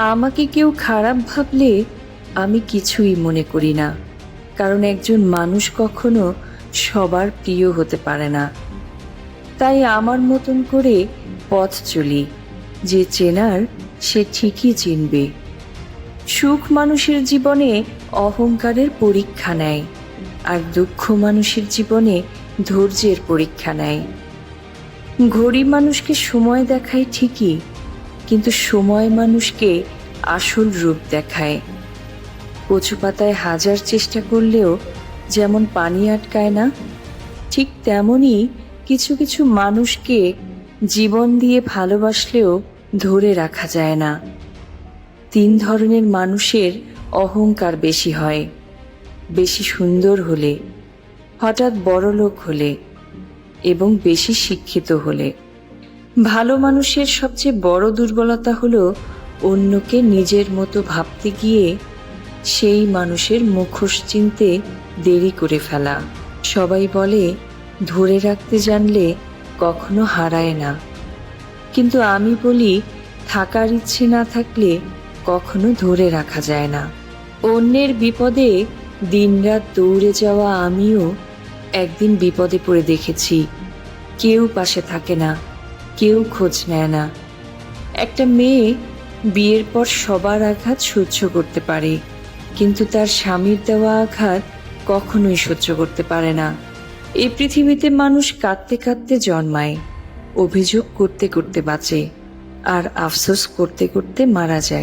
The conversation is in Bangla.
আমাকে কেউ খারাপ ভাবলে আমি কিছুই মনে করি না, কারণ একজন মানুষ কখনো সবার প্রিয় হতে পারে না। তাই আমার মতন করে পথ চলি, যে চেনার সে ঠিকই চিনবে। সুখ মানুষের জীবনে অহংকারের পরীক্ষা নেয়, আর দুঃখ মানুষের জীবনে ধৈর্যের পরীক্ষা নেয়। ঘড়ি মানুষকে সময় দেখায় ঠিকই, কিন্তু সময় মানুষকে আসল রূপ দেখায়। কচু পাতায় হাজার চেষ্টা করলেও যেমন পানি আটকায় না, ঠিক তেমনই কিছু কিছু মানুষকে জীবন দিয়ে ভালোবাসলেও ধরে রাখা যায় না। 3 ধরনের মানুষের অহংকার বেশি হয়: বেশি সুন্দর হলে, হঠাৎ বড়লোক হলে, এবং বেশি শিক্ষিত হলে। ভালো মানুষের সবচেয়ে বড় দুর্বলতা হলো অন্যকে নিজের মতো ভাবতে গিয়ে সেই মানুষের মুখোশ চিনতে দেরি করে ফেলা। সবাই বলে ধরে রাখতে জানলে কখনো হারায় না, কিন্তু আমি বলি থাকার ইচ্ছে না থাকলে কখনো ধরে রাখা যায় না। অন্যের বিপদে দিনরাত দৌড়ে যাওয়া আমিও একদিন বিপদে পড়ে দেখেছি। কেউ পাশে থাকে না, কেউ খোঁজ নেয় না। একটা মেয়ে বিয়ের পর সবার আঘাত সহ্য করতে পারে, কিন্তু তার স্বামীর দেওয়া আঘাত কখনোই সহ্য করতে পারে না। এই পৃথিবীতে মানুষ কাঁদতে কাঁদতে জন্মায়, অভিযোগ করতে করতে বাঁচে, আর আফসোস করতে করতে মারা যায়।